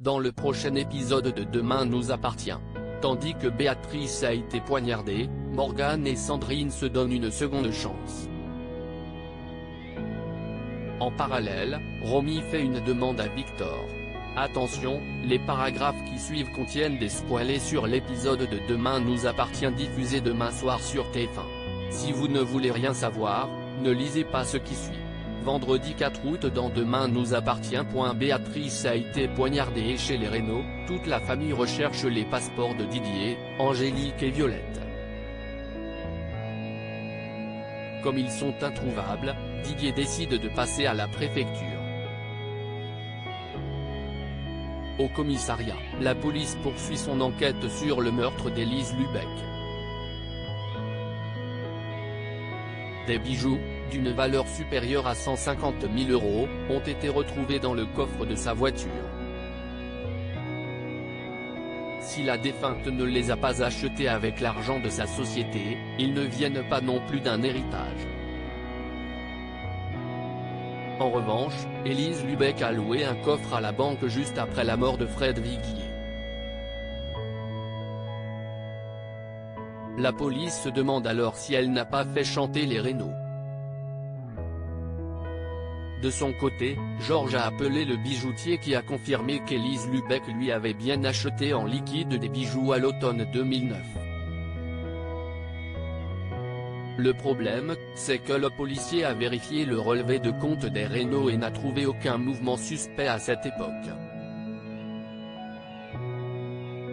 dans le prochain épisode de Demain nous appartient. Tandis que Béatrice a été poignardée, Morgane et Sandrine se donnent une seconde chance. En parallèle, Romy fait une demande à Victor. Attention, les paragraphes qui suivent contiennent des spoilers sur l'épisode de Demain nous appartient diffusé demain soir sur TF1. Si vous ne voulez rien savoir, ne lisez pas ce qui suit. Vendredi 4 août dans Demain nous appartient. Béatrice a été poignardée chez les Reynaud, toute la famille recherche les passeports de Didier, Angélique et Violette. Comme ils sont introuvables, Didier décide de passer à la préfecture. Au commissariat, la police poursuit son enquête sur le meurtre d'Élise Lubeck. Des bijoux, d'une valeur supérieure à 150 000 €, ont été retrouvés dans le coffre de sa voiture. Si la défunte ne les a pas achetés avec l'argent de sa société, ils ne viennent pas non plus d'un héritage. En revanche, Élise Lubeck a loué un coffre à la banque juste après la mort de Fred Viguier. La police se demande alors si elle n'a pas fait chanter les Reynaud. De son côté, Georges a appelé le bijoutier qui a confirmé qu'Élise Lubeck lui avait bien acheté en liquide des bijoux à l'automne 2009. Le problème, c'est que le policier a vérifié le relevé de compte des Reynaud et n'a trouvé aucun mouvement suspect à cette époque.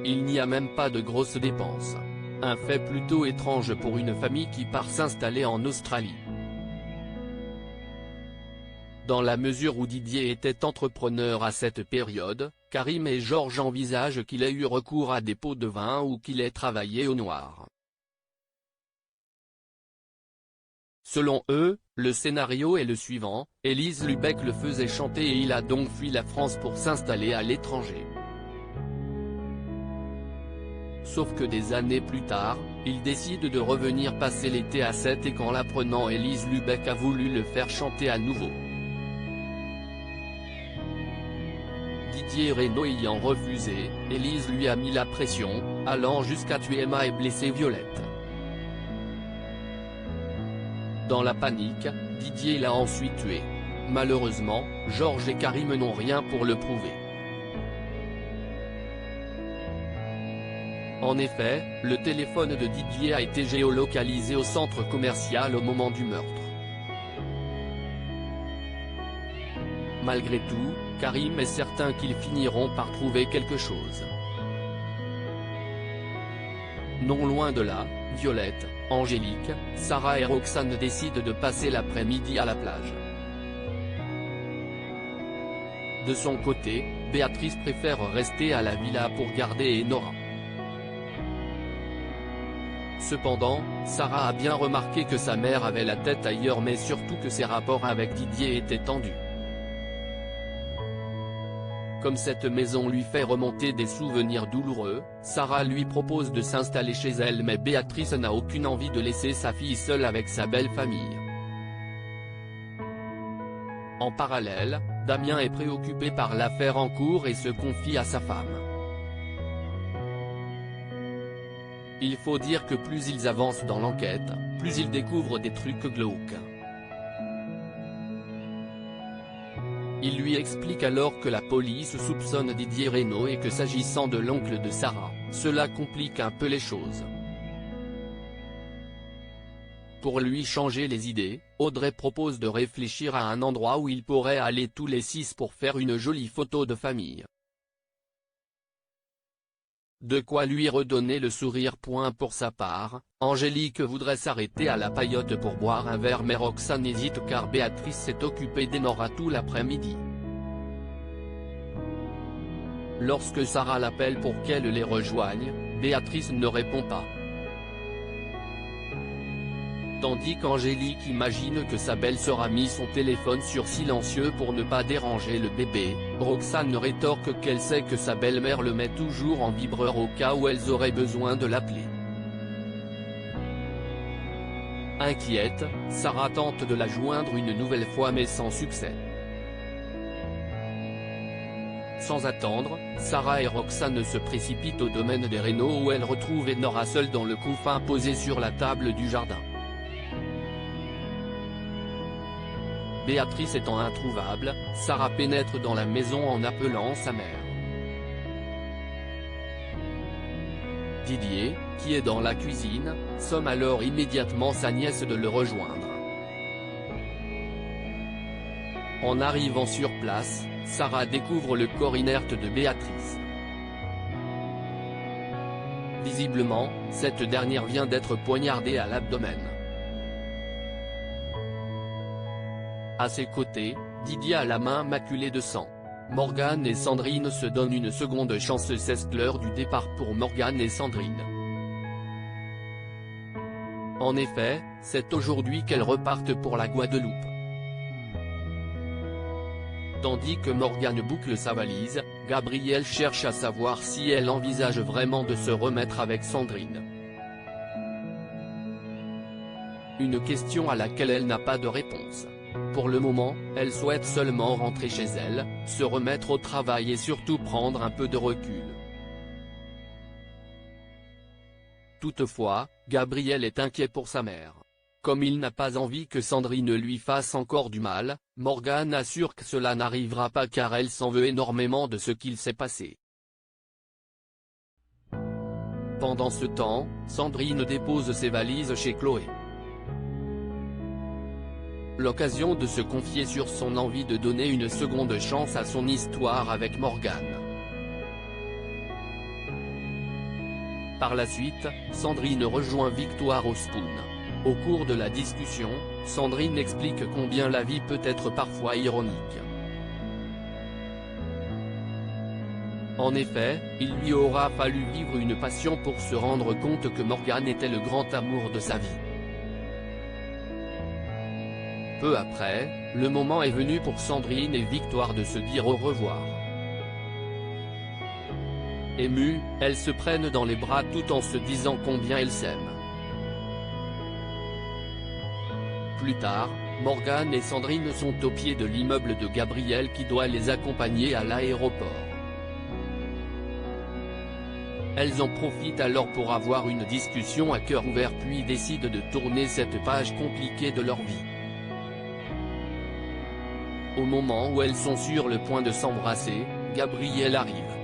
Il n'y a même pas de grosses dépenses. Un fait plutôt étrange pour une famille qui part s'installer en Australie. Dans la mesure où Didier était entrepreneur à cette période, Karim et Georges envisagent qu'il ait eu recours à des pots de vin ou qu'il ait travaillé au noir. Selon eux, le scénario est le suivant, Élise Lubeck le faisait chanter et il a donc fui la France pour s'installer à l'étranger. Sauf que des années plus tard, il décide de revenir passer l'été à Sète et qu'en l'apprenant Élise Lubeck a voulu le faire chanter à nouveau. Didier Reynaud ayant refusé, Élise lui a mis la pression, allant jusqu'à tuer Emma et blesser Violette. Dans la panique, Didier l'a ensuite tué. Malheureusement, Georges et Karim n'ont rien pour le prouver. En effet, le téléphone de Didier a été géolocalisé au centre commercial au moment du meurtre. Malgré tout, Karim est certain qu'ils finiront par trouver quelque chose. Non loin de là, Violette, Angélique, Sarah et Roxane décident de passer l'après-midi à la plage. De son côté, Béatrice préfère rester à la villa pour garder Enora. Cependant, Sarah a bien remarqué que sa mère avait la tête ailleurs mais surtout que ses rapports avec Didier étaient tendus. Comme cette maison lui fait remonter des souvenirs douloureux, Sarah lui propose de s'installer chez elle mais Béatrice n'a aucune envie de laisser sa fille seule avec sa belle famille. En parallèle, Damien est préoccupé par l'affaire en cours et se confie à sa femme. Il faut dire que plus ils avancent dans l'enquête, plus ils découvrent des trucs glauques. Il lui explique alors que la police soupçonne Didier Reynaud et que s'agissant de l'oncle de Sarah, cela complique un peu les choses. Pour lui changer les idées, Audrey propose de réfléchir à un endroit où ils pourraient aller tous les 6 pour faire une jolie photo de famille. De quoi lui redonner le sourire. Pour sa part, Angélique voudrait s'arrêter à la Paillote pour boire un verre mais Roxane hésite car Béatrice s'est occupée d'Enora tout l'après-midi. Lorsque Sarah l'appelle pour qu'elle les rejoigne, Béatrice ne répond pas. Tandis qu'Angélique imagine que sa belle-sœur a mis son téléphone sur silencieux pour ne pas déranger le bébé, Roxane rétorque qu'elle sait que sa belle-mère le met toujours en vibreur au cas où elles auraient besoin de l'appeler. Inquiète, Sarah tente de la joindre une nouvelle fois mais sans succès. Sans attendre, Sarah et Roxane se précipitent au domaine des Reynaud où elles retrouvent Enora seule dans le couffin posé sur la table du jardin. Béatrice étant introuvable, Sarah pénètre dans la maison en appelant sa mère. Didier, qui est dans la cuisine, somme alors immédiatement sa nièce de le rejoindre. En arrivant sur place, Sarah découvre le corps inerte de Béatrice. Visiblement, cette dernière vient d'être poignardée à l'abdomen. À ses côtés, Didier a la main maculée de sang. Morgane et Sandrine se donnent une seconde chance. C'est l'heure du départ pour Morgane et Sandrine. En effet, c'est aujourd'hui qu'elles repartent pour la Guadeloupe. Tandis que Morgane boucle sa valise, Gabrielle cherche à savoir si elle envisage vraiment de se remettre avec Sandrine. Une question à laquelle elle n'a pas de réponse. Pour le moment, elle souhaite seulement rentrer chez elle, se remettre au travail et surtout prendre un peu de recul. Toutefois, Gabriel est inquiet pour sa mère. Comme il n'a pas envie que Sandrine lui fasse encore du mal, Morgane assure que cela n'arrivera pas car elle s'en veut énormément de ce qu'il s'est passé. Pendant ce temps, Sandrine dépose ses valises chez Chloé. L'occasion de se confier sur son envie de donner une seconde chance à son histoire avec Morgane. Par la suite, Sandrine rejoint Victoire au Spoon. Au cours de la discussion, Sandrine explique combien la vie peut être parfois ironique. En effet, il lui aura fallu vivre une passion pour se rendre compte que Morgane était le grand amour de sa vie. Peu après, le moment est venu pour Sandrine et Victoire de se dire au revoir. Émues, elles se prennent dans les bras tout en se disant combien elles s'aiment. Plus tard, Morgane et Sandrine sont au pied de l'immeuble de Gabriel qui doit les accompagner à l'aéroport. Elles en profitent alors pour avoir une discussion à cœur ouvert puis décident de tourner cette page compliquée de leur vie. Au moment où elles sont sur le point de s'embrasser, Gabriel arrive.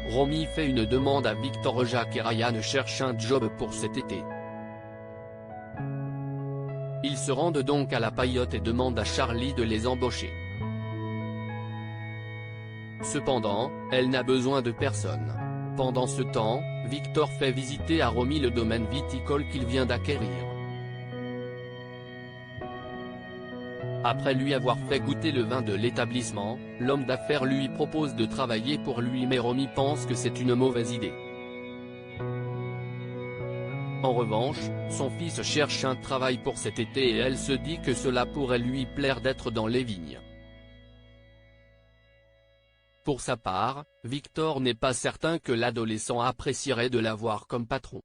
Romy fait une demande à Victor. Jacques et Ryan cherchent un job pour cet été. Ils se rendent donc à la Paillote et demandent à Charlie de les embaucher. Cependant, elle n'a besoin de personne. Pendant ce temps, Victor fait visiter à Romy le domaine viticole qu'il vient d'acquérir. Après lui avoir fait goûter le vin de l'établissement, l'homme d'affaires lui propose de travailler pour lui mais Romy pense que c'est une mauvaise idée. En revanche, son fils cherche un travail pour cet été et elle se dit que cela pourrait lui plaire d'être dans les vignes. Pour sa part, Victor n'est pas certain que l'adolescent apprécierait de l'avoir comme patron.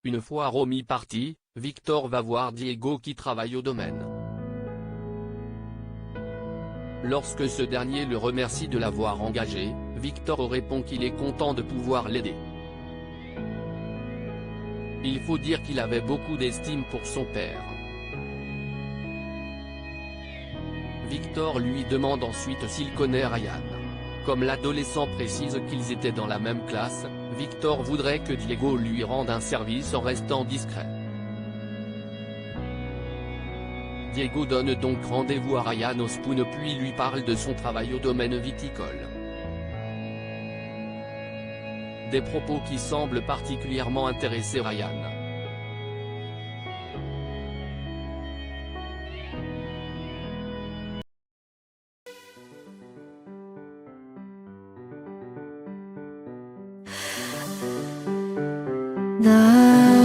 Une fois Romy parti, Victor va voir Diego qui travaille au domaine. Lorsque ce dernier le remercie de l'avoir engagé, Victor répond qu'il est content de pouvoir l'aider. Il faut dire qu'il avait beaucoup d'estime pour son père. Victor lui demande ensuite s'il connaît Ryan. Comme l'adolescent précise qu'ils étaient dans la même classe, Victor voudrait que Diego lui rende un service en restant discret. Diego donne donc rendez-vous à Ryan au Spoon puis lui parle de son travail au domaine viticole. Des propos qui semblent particulièrement intéresser Ryan. 나